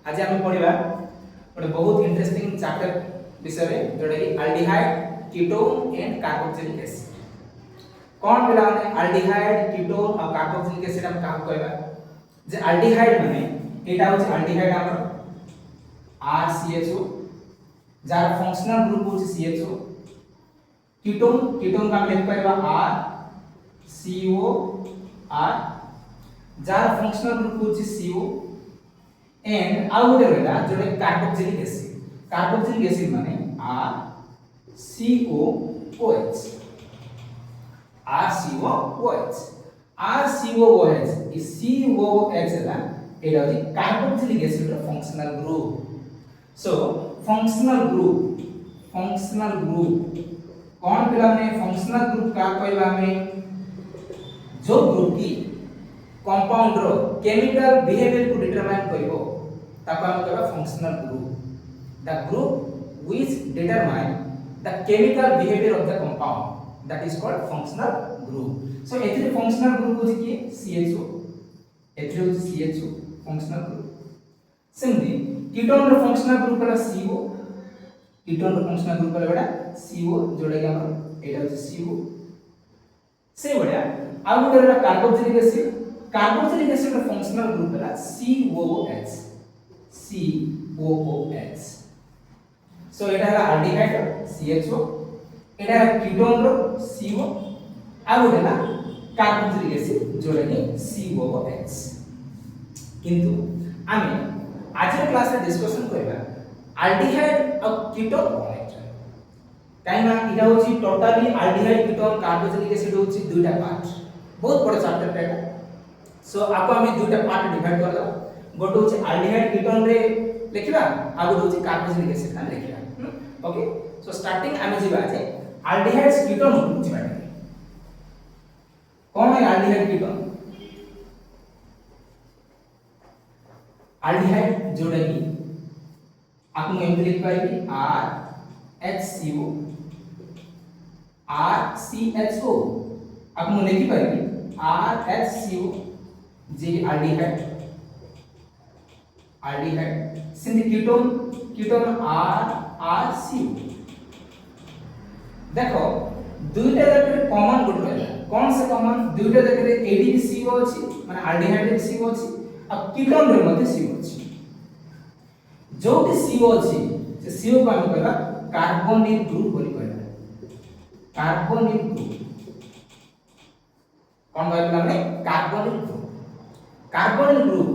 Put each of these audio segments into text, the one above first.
आज आम पढ़ा गोटे बहुत इंटरेस्टिंग चैप्टर विषय जोटा कि aldehyde ketone and carboxylic acid. कौन पिला माने अल्डिहाइड कीटोन और कार्बोक्सिलिक एसिड हम काम कहबा जे अल्डिहाइड माने एटा होची अल्डिहाइड हमर RCHO जार फंक्शनल ग्रुप होची CHO। कीटोन कीटोन का लिख पाइबा RCOR जार फंक्शनल ग्रुप होची CO एंड आउ गोटे रहला जोटे कार्बोक्सिलिक एसिड माने RCOOH इस COOH ला एटा होची कार्बोक्सिलिक एसिड रो functional group. So functional group कौन पिला ने फंक्शनल ग्रुप का कहबा हमें जो ग्रुप की कंपाउंड रो केमिकल बिहेवियर को डिटरमाइन करिवो ताको हम कहबा functional group. The group which determine the chemical behaviour of the compound that is called functional group. So एथि फंक्शनल ग्रुप होची कि CHO एथि होची CHO फंक्शनल ग्रुप। सेमती कीटोन रो फंक्शनल ग्रुप है CO कीटोन रो फंक्शनल ग्रुप है बेटा CO जोड़ा कि हमर एटा होची CO। से बडा आ गुटे रा कार्बोक्सिलिक एसिड रो फंक्शनल ग्रुप है COOH। सो एटा है अल्डिहाइड CHO एटा है कीटोन रो CO आ गुटे ना कार्बोक्सिलिक एसिड जोड़ा कि COOH। किंतु आमे आज क्लास रे डिस्कशन करबा अल्डिहाइड और कीटोन कोन है काइना इटा होची totally aldehyde ketone carboxylic acid होची दुईटा पार्ट बहुत बड़ा चैप्टर पेटा। सो आपको हम दुईटा पार्ट डिवाइड कर दो गोटे होची अल्डिहाइड कीटोन रे लिखिबा आ गोटे होची कार्बोक्सिलिक एसिड ना लिखिबा। ओके सो स्टार्टिंग आमे जिबा जे अल्डिहाइड कीटोन जिबा कौन है अल्डिहाइड कीटोन अल्डिहाइड जोड़ा कि आपको एम लिख पाएगी RHCO RCHO आपको लिख पाएगी RHCO जे अल्डिहाइड सिंध कीटोन RCO। देखो दुईटा जगह कॉमन गुड रहला कौन से कॉमन दुईटा जगह ADCO अछि माने अल्डिहाइड CO अछि आ कीटोन रे मध्ये CO अछि। जोटी CO अछि से CO को हम कहबा कार्बोनिल ग्रुप बोली कहबा कार्बोनिल ग्रुप कौन कहबा माने कार्बोनिल ग्रुप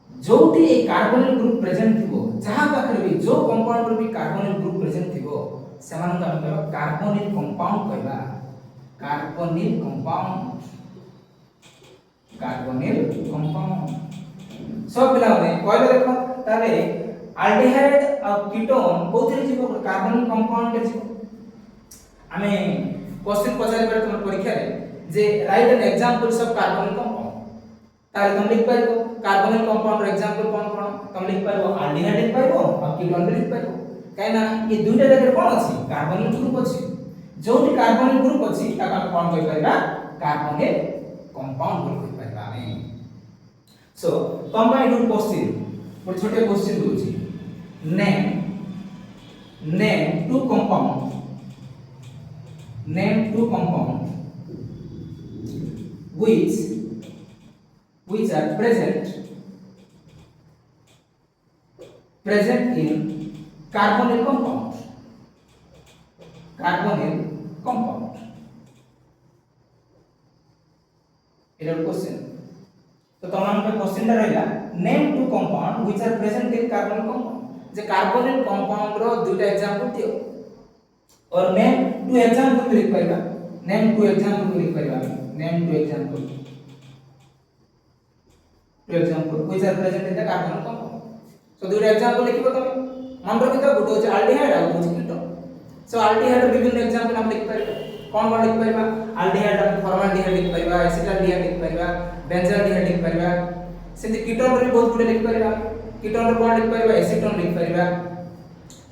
जोटी ए कार्बोनिल ग्रुप प्रेजेंट थिबो जहां पाखरे भी जो कंपाउंड रे भी कार्बोनिल ग्रुप प्रेजेंट थिबो समान को हम कहबा कार्बोनिल कंपाउंड कहबा कार्बोनिल कंपाउंड। सब पिला माने कहले देखो ताले अल्डिहाइड और कीटोन कोथरे जीवो कार्बोनिल कंपाउंड के जीवो हमें क्वेश्चन पचारि पर तुम परीक्षा रे जे write an examples of carbonyl compound ताले तुम लिख पाइबो कार्बोनिल कंपाउंड रो एग्जांपल कोन कोन तुम लिख पाइबो अल्डिहाइड लिख पाइबो और कीटोन लिख पाइबो काइना ये दुईटा जगह कोन अछि कार्बोनिल ग्रुप अछि जोटी कार्बोनिल ग्रुप अछि ताका कोन कहि पाइबा कार्बोनिल कंपाउंड बोल कहि पाइबा हमें। सो कंबाइंड रूट क्वेश्चन और छोटे question दूची name two compound which are present in carbonyl compound এটা क्वेश्चन तो तमाम का क्वेश्चन रहेगा name two compound which are present in carbonyl compound जे कार्बोनिल कंपाउंड रो दुटा एग्जांपल दियो और नेम टू एग्जांपल लिख पाइबा name two example which are present in the carbonyl compound. So दुटा एग्जांपल लिखिबो तमे मन रखि तो गुड होचे अल्डिहाइड और होचे कीटोन। सो अल्डिहाइड रो विभिन्न एग्जांपल हम लिख पाइबा कौन लिख पाइबा अल्डिहाइड रो फॉर्माल्डिहाइड लिख पाइबा एसिटाल्डिहाइड लिख पाइबा बेंजाल्डिहाइड लिख पाइबा से कीटोन रे बहुत गुडे लिख पाइबा कीटोन रो कोन लिख पाइबा एसीटोन लिख पाइबा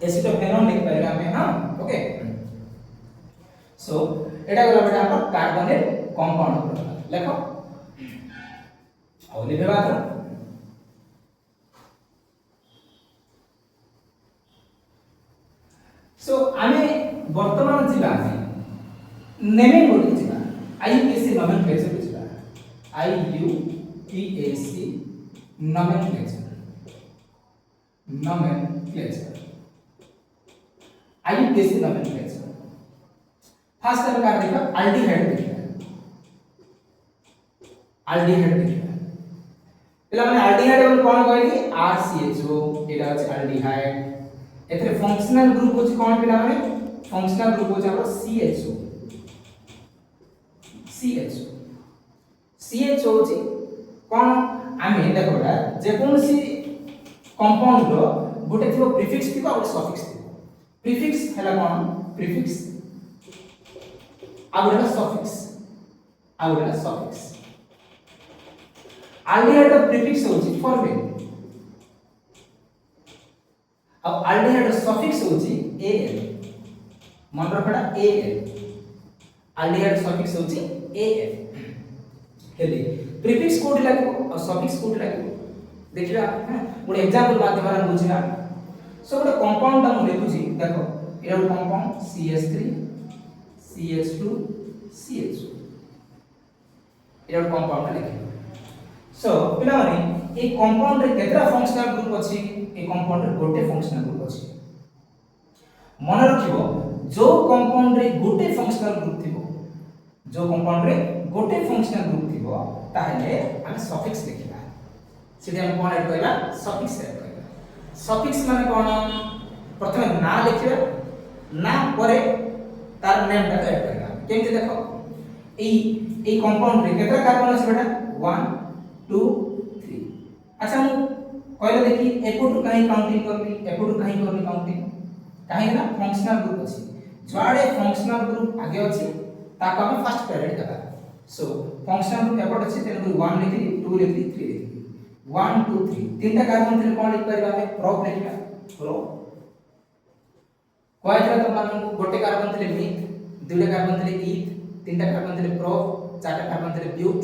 एसिटोफेनोन लिख पाइबा हमें हां ओके। सो एटा गला बेटा हम कार्बोनिल कंपाउंड लेखो और लिखबा तो सो आमे वर्तमान जिबा नेमिंग बोली जिबा आईयूपीएससी नोमेनक्लेचर बुझिबा IUPAC nomenclature IUPAC nomenclature first time का देखा अल्डिहाइड देखा पिला माने अल्डिहाइड कोन कहली आरसीएचओ एटा अछि अल्डिहाइड एथरे फंक्शनल ग्रुप होछि कोन पिला माने फंक्शनल ग्रुप होछि हमर CHO होछि कोन आमे देखोडा जे कोनसी कंपाउंड रो गोटे थिबो प्रीफिक्स थिबो और सफिक्स थिबो प्रीफिक्स हला कोन प्रीफिक्स आ गोटे सफिक्स अल्डिहाइड रो प्रीफिक्स होछि फॉर्मेट अब अल्डिहाइड सफिक्स होछि AL मन रखडा AL अल्डिहाइड सफिक्स होछि AL हेली प्रीफिक्स कोड लागो और सफिक्स कोड लागो देखिबा गोटे एग्जांपल माध्यम रे बुझिना सो गोटे कंपाउंड हम लिखुछि देखो एटा कंपाउंड CH3 CH2 CHO एटा कंपाउंड लिखिबा सो पिला माने ए कंपाउंड रे केतरा फंक्शनल ग्रुप अछि ए कंपाउंड रे गोटे फंक्शनल ग्रुप अछि मन रखिबो जो कंपाउंड रे गोटे फंक्शनल ग्रुप थिबो ताहले हम सफिक्स लिखिबा सीधे हम कोन ऐड करबा सफिक्स ऐड करबा सफिक्स माने कोन प्रथमे ना लिखिबा ना परे तार नेम टा ऐड करबा केमते देखो ए कंपाउंड रे केतरा कार्बन अछि बेटा 1 2 3 अच्छा हम कहले देखि एकोटु काई काउंटिंग करबी एकोटु काई करबी काउंटिंग काहे ना फंक्शनल ग्रुप अछि जुआडे फंक्शनल ग्रुप आगे अछि ताको हम फर्स्ट प्रायोरिटी देबा सो फंक्शनल ग्रुप एपट अछि तेनु 1 लिखि 2 लिखि 3 लिखि 1 2 3 तीनटा कार्बन थिले कोन लिख परबा हम प्रोप लिखिबा प्रोप कोइला तो मान गोटे कार्बन थिले मिथ दुटा कार्बन थिले ईथ तीनटा कार्बन थिले प्रोप चारटा कार्बन थिले ब्यूट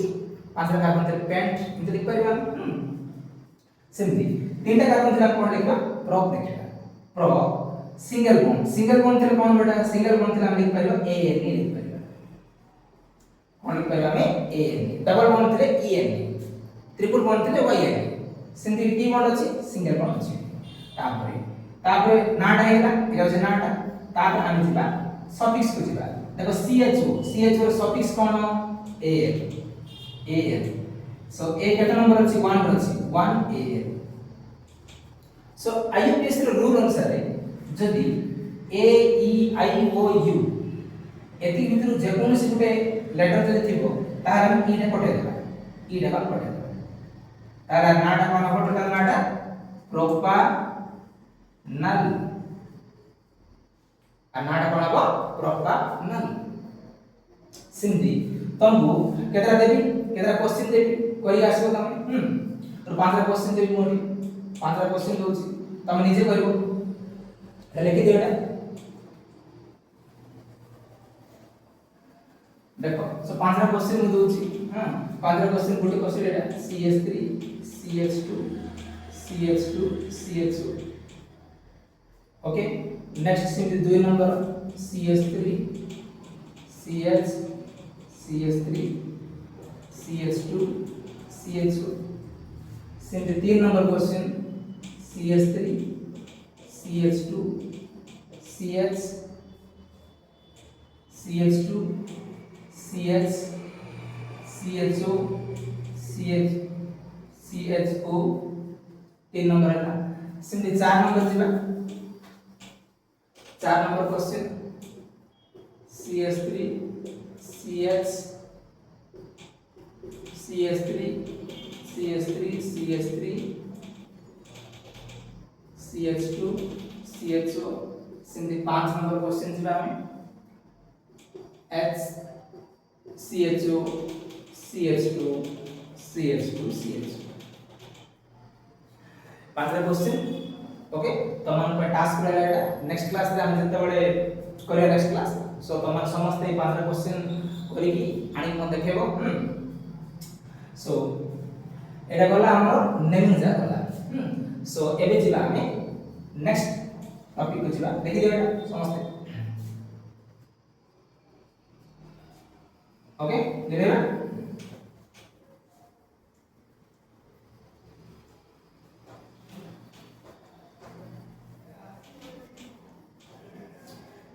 पांचटा कार्बन थिले पेंट इते लिख परबा सेमती तीनटा कार्बन थिले कोन लिखबा प्रोप लिखिबा प्रोप सिंगल बॉन्ड थिले कोन बेटा सिंगल बॉन्ड थिले हम लिख परबा AN लिख परबा कोन लिख परबा हम AN डबल बॉन्ड थिले EN ट्रिपल बॉन्ड थिले YN सेमती की बॉन्ड अछि सिंगल बॉन्ड अछि तापर नाटा हेला एटा अछि नाटा तापर हम जिबा सफिक्स को जिबा देखो CHO रो सफिक्स कोन AL सो ए केटा नंबर अछि 1 रो अछि 1 AL सो आईयूपीएससी रो रूल अनुसार जदि A E I O U एति भितर जे कोनसी गुटे लेटर जदि थिबो तार हम ई रे पठे देबा तार नाटा कोन पठे नाटा प्रोपानल आ नाटा कोन हबो प्रोपानल सिंधी तंबु केतरा क्वेश्चन देबी कहि आसीबो तमे तो 5 क्वेश्चन देबी मोटी 5 क्वेश्चन दोछि तमे निजे करिवो लिखि दियो एटा देखो सो 5 क्वेश्चन मु दोछि 5 क्वेश्चन गुटे क्वेश्चन एटा CH3 CH2 CH2 CHO okay next simply 2 number CH3 CH CH3 CH2 CHO simply 3 number question CH3 CH2 CH CH2 CH CHO CH CHO 3 number है सिंपली 4 नंबर जिबा 4 number question CH3 CH CH3 CH3 CH3 CH2 CHO simply 5 number question जिबा हम H CHO CH2 CH2 CHO 5 question okay तमन पे task रहला एटा next class रे हम जते बळे करिया नेक्स्ट क्लास सो तमन समस्त ए 5 क्वेश्चन करी की आनी मन देखेबो सो एटा गला हमर नेमिंग जा गला सो एबे जिला हमें नेक्स्ट टॉपिक को छिबा देखि दियो एटा समस्त ओके देखिबा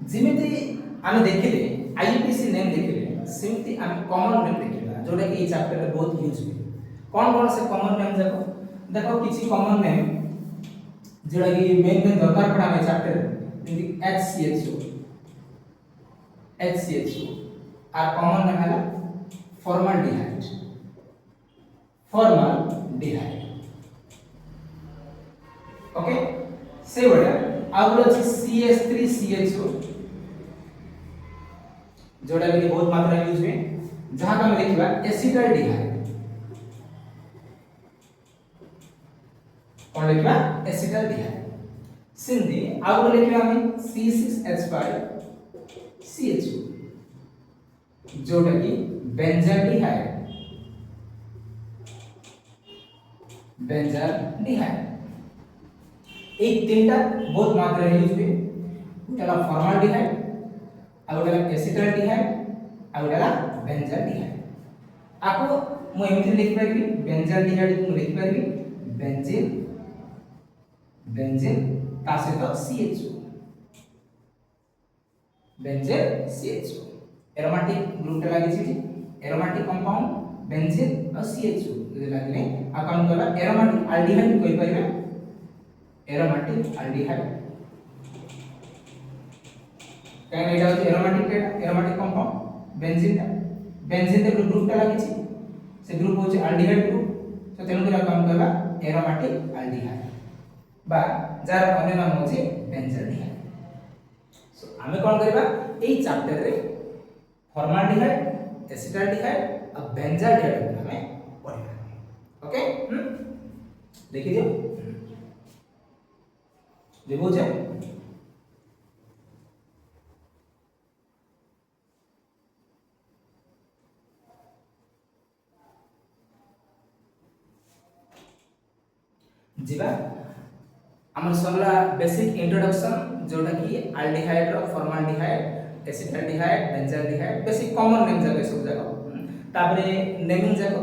जिमिति आमे देखिले आईयूपीसी नेम देखिले सिमिति आमे कॉमन नेम देखिबा जोटा कि ई चैप्टर रे बहुत यूज हुए कौन कौन से कॉमन नेम देखो किछि कॉमन नेम जोड़ा कि मेन दरकार पड़ा हमें चैप्टर जैसे HCHO आर कॉमन नेम है फॉर्मल्डिहाइड ओके से बड़ा आगुलो अछि CH3CHO जोड़ा कि बहुत मात्रा यूज हुए जहां का हम लिखिबा एसिटाल्डिहाइड कौन लिखिबा एसिटाल्डिहाइड सिंधी आगुलो लिखिबा हम C6H5CHO जोटा कि बेंजाल्डिहाइड एक तीनटा बहुत मात्रा यूज हुए गोटेला फॉर्मल्डिहाइड आ गोटेला एसिटाल्डिहाइड आ गोटेला बेंजाल्डिहाइड आको मु एमिति लिखि परबी बेंजाल्डिहाइड को लिखि परबी बेंजीन ता सहित CHO CHO एरोमेटिक ग्रुप टा लागि छी एरोमेटिक कंपाउंड बेंजीन और CHO जे लागिले आकन कला एरोमेटिक एल्डिहाइड कोइ परिबे एरोमेटिक एल्डिहाइड काहे एटा होची एरोमेटिक कंपाउंड बेंजीन दे ग्रुप टा लागि छी से ग्रुप होची एल्डिहाइड ग्रुप तो तेनु कला काम करबा एरोमेटिक एल्डिहाइड बा जार अन्य नाम होची बेंजाल्डिहाइड सो आमे कोन करबा एई चैप्टर रे फॉर्मल्डिहाइड एसिटाल्डिहाइड और बेंजाल्डिहाइड को हमें पढ़ना ओके देखि दियो देखो जे जीवा हमर सरला बेसिक इंट्रोडक्शन जोटा कि एल्डिहाइड रो formaldehyde acetaldehyde benzaldehyde basic common name जगह सब जगह तापरे नेमिंग जगह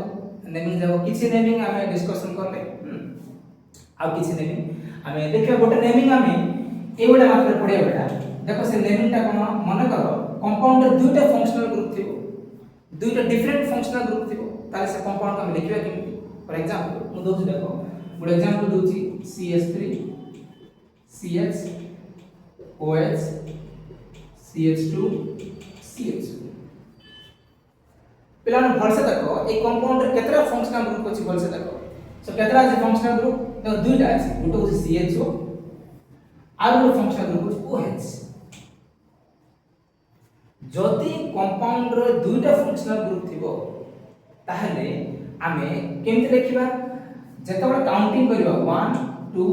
किछि नेमिंग हमें डिस्कशन करले आ किछि नेमिंग हमें देखियो गोटे नेमिंग हमें एवडा मात्र पढिया बेटा देखो से नेमिंग ता कोन माने करो कंपाउंड रे दुईटा फंक्शनल ग्रुप थिबो दुईटा डिफरेंट फंक्शनल ग्रुप थिबो ताले से कंपाउंड हम लिखिबा केमति फॉर एग्जांपल मु दोछि देखो गुड एग्जांपल दोछि CH3 CH OH CH2 CH पिलान भलसे देखो ए कंपाउंड रे केतरा फंक्शनल ग्रुप अछि भलसे देखो सो केतरा जे फंक्शनल ग्रुप देखो दुईटा अछि गुटे होछि CHO are Gute functional group अछि OH जदि कंपाउंड रे दुईटा फंक्शनल ग्रुप थिबो ताहले आमे केमति लिखिबा जेतबे काउंटिंग करिबा 1 2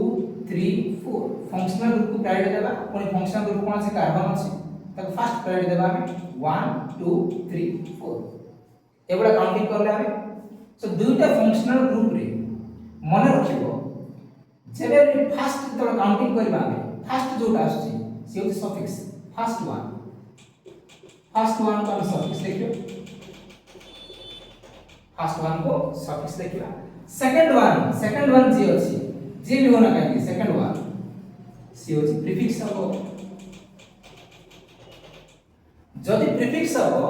3 4 फंक्शनल ग्रुप को प्रायोरिटी देबा कोन फंक्शनल ग्रुप कोन से कार्बन अछि तक फर्स्ट प्रायोरिटी देबा हमें 1 2 3 4 एबडा काउंटिंग करले हमें सो दुईटा फंक्शनल ग्रुप रे मन रखिबो जेबे फर्स्ट तो काउंटिंग करबा हमें फर्स्ट जोटा आछि से होछि सफिक्स फर्स्ट वन को हम सफिक्स लिखियो फर्स्ट वन को सफिक्स लिखिबा सेकंड वन जे अछि जे लियो ना काहे सेकंड वन से होछि प्रीफिक्स हो जदि प्रीफिक्स हो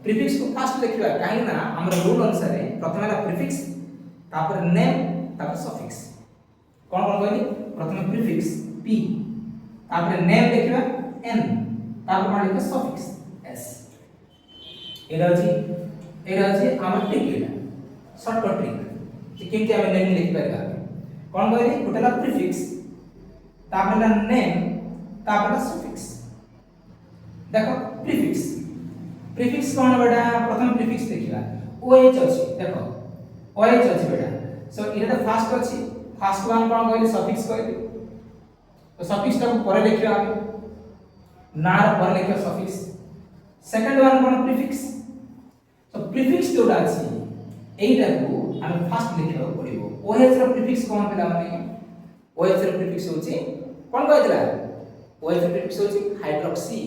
प्रीफिक्स को फर्स्ट लिखिबा काहे ना हमर रूल अनुसार प्रथम है प्रीफिक्स तापर नेम तापर सफिक्स कोन कहली प्रथम प्रीफिक्स p तापर नेम लिखिबा n तापर मान लिखिबा सफिक्स s एरा अछि हमर ट्रिक शॉर्टकट ट्रिक जे केमति हम नेम लिखि परबा कोन कहली गोटेला प्रीफिक्स तापर नेम तापर सफिक्स देखो प्रीफिक्स कोन बेटा प्रथम प्रीफिक्स देखिबा OH अछि देखो OH अछि बेटा सो इटा फर्स्ट अछि फर्स्ट वन कोन कहली सफिक्स कहली तो सफिक्स ता पर लिखिबा हम नार पर लिखिबा सफिक्स सेकंड वन कोन प्रीफिक्स तो प्रीफिक्स जोडा अछि एटा को हम फर्स्ट लिखिबा पड़िबो OH रो प्रीफिक्स कोन पेला माने OH रो प्रीफिक्स होछि कोन कहैतला OH प्रीफिक्स होची हाइड्रोक्सी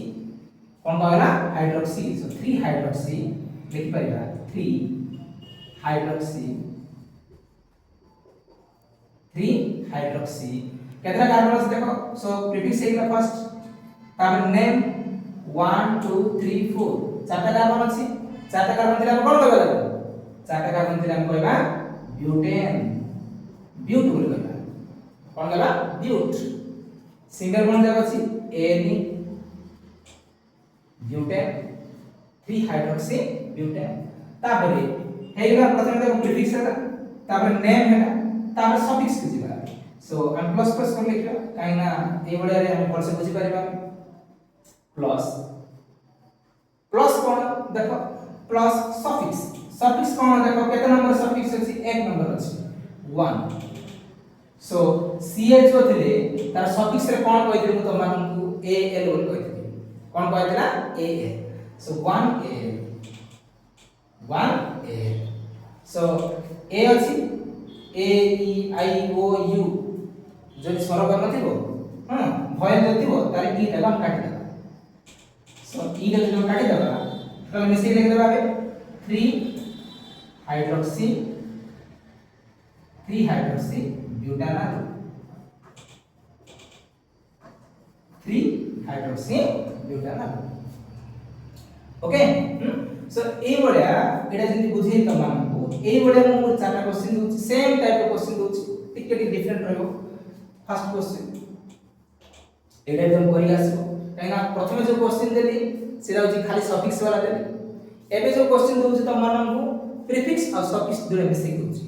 कोन कहला हाइड्रोक्सी सो 3 हाइड्रोक्सी लिख परिबा 3 हाइड्रोक्सी 3 हाइड्रोक्सी केतना कार्बन अछि देखो सो प्रीफिक्स है फर्स्ट तापर नेम 1 2 3 4 चारटा कार्बन अछि चारटा कार्बन दिला कोन कहबा चारटा कार्बन दिला हम कहबा ब्यूटेन ब्यूट बोल कहबा कोन कहबा ब्यूट सिंगल बॉन्ड जब अछि एन ब्यूटेन 3 हाइड्रोक्सी ब्यूटेन तापर हेगा प्रथम देखो प्रीफिक्स है तापर नेम है तापर सफिक्स के जिबा सो हम प्लस प्लस कर लिखियो काइना ए बडे रे हम पढ़से बुझी परिबा प्लस प्लस कोन देखो प्लस सफिक्स सफिक्स कोन देखो केते नंबर सफिक्स अछि एक नंबर अछि 1 सो CH जो थिले तार सफिक्स रे कोन कहइथिले मु त मानकु AL बोल कहइथिले कोन कहइथिला AL so 1 AL so A अछि A E I O U যদি স্বরবর্ণ থিবো হ্যাঁ ভয়েল যদি থিবো তাহলে ই টা हम काटी देबा सो ই টা যদি काटी देबा তাহলে মিশিয়ে লিখে দেবা আগে 3 hydroxy butanal 3 hydroxy butanal okay so ए बडया एटा जंती बुझे त मानकु ए बडया मु चारटा क्वेश्चन दोछि सेम टाइप ऑफ क्वेश्चन दोछि टिके डिफरेंट रहबो फर्स्ट क्वेश्चन एटा एकदम करि आसबो काइना प्रथमे जो क्वेश्चन देली सेटा होछि खाली सफिक्स वाला देली एबे जो क्वेश्चन दोछि त मानकु प्रीफिक्स और सफिक्स दुरे मिसि दोछि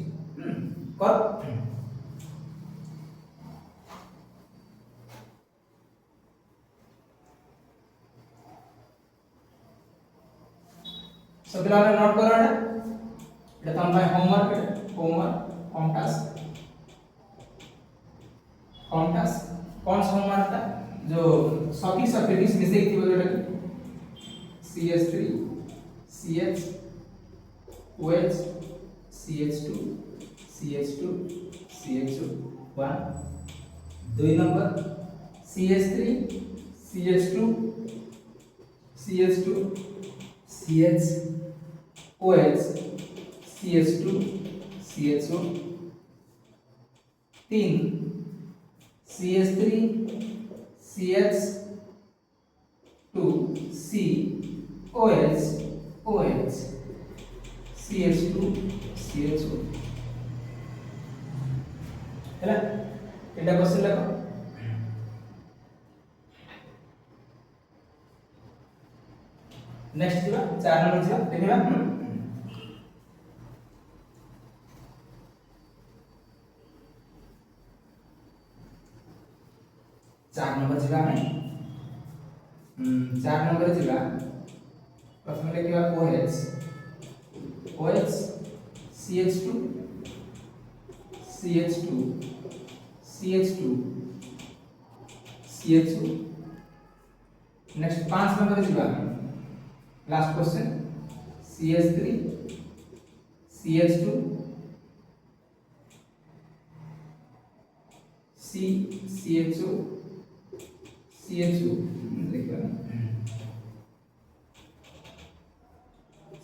कर सो दिला में नोट करो एटा तम भाई होमवर्क होम टास्क कौन सा होमवर्क था जो सफिक्स और प्रीफिक्स मिसे थी जोटा CH3 CH OH CH2 CH2 CH2 1 2 number CH3 CH2 CH2 CH OH CH2 CHO 3 CH3 CH2 C OH OH CH2 CHO हैला एटा क्वेश्चन लगा नेक्स्ट जीवा 4 नंबर जीवा देखिबा 4 नंबर जीवा में 4 नंबर जीवा प्रथम लिखिबा OH CH2 CH2 CH2 CHO next 5 number जीवा last question CH3 CH2 CHO CHO लिखा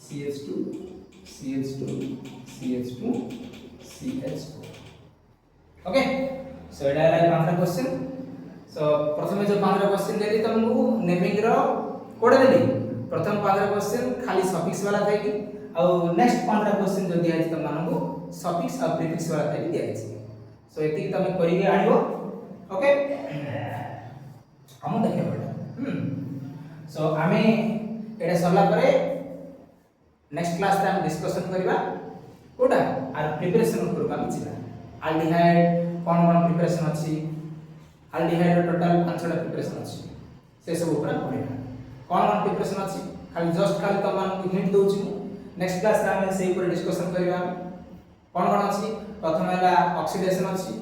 CH2 CH2 CH2 CH2 okay so एटा है पांचटा क्वेश्चन सो प्रथमे जो पांचटा क्वेश्चन देली तुमको नेमिंग रो कोडा देली प्रथम पांचटा क्वेश्चन खाली सफिक्स वाला थाई कि और नेक्स्ट पांचटा क्वेश्चन जो दिया तुम मानकु सफिक्स और प्रीफिक्स वाला थाई दिया सो एति तमे करि के आनिबो ओके हम देखिए बेटा सो आमे एटा सरला परे नेक्स्ट क्लास रे हम डिस्कशन करबा कोडा आर प्रिपरेशन करबा मिछला अल्डिहाइड कोन कोन प्रिपरेशन अछि अल्डिहाइड टोटल 5टा प्रिपरेशन अछि से सब ऊपर पढिबा कोन कोन प्रिपरेशन अछि खाली जस्ट खाली तमान हिंट दोछि नेक्स्ट क्लास रे हम से ऊपर डिस्कशन करबा कोन कोन अछि प्रथम हैला ऑक्सीडेशन अछि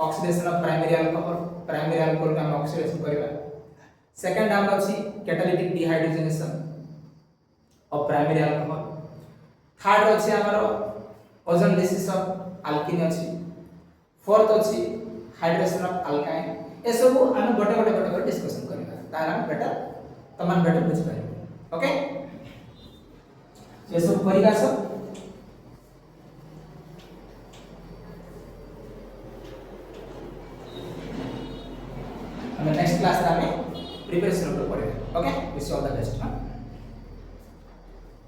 ऑक्सीडेशन ऑफ प्राइमरी अल्कोहल का हम ऑक्सीडेशन करबा सेकंड हम अछि catalytic dehydrogenation of primary alcohol third अछि हमर ओजोन डिसीज ऑफ अल्किन अछि फोर्थ अछि हाइड्रेशन ऑफ अल्काइन ए सब हम गोटे डिस्कशन करबा तार हम बेटर तमान बेटर बुझ पाइबो ओके ये सब करिगा सब हम नेक्स्ट क्लास रे हमें प्रिपरेशन ऊपर पढ़ेगा okay wish you all the best.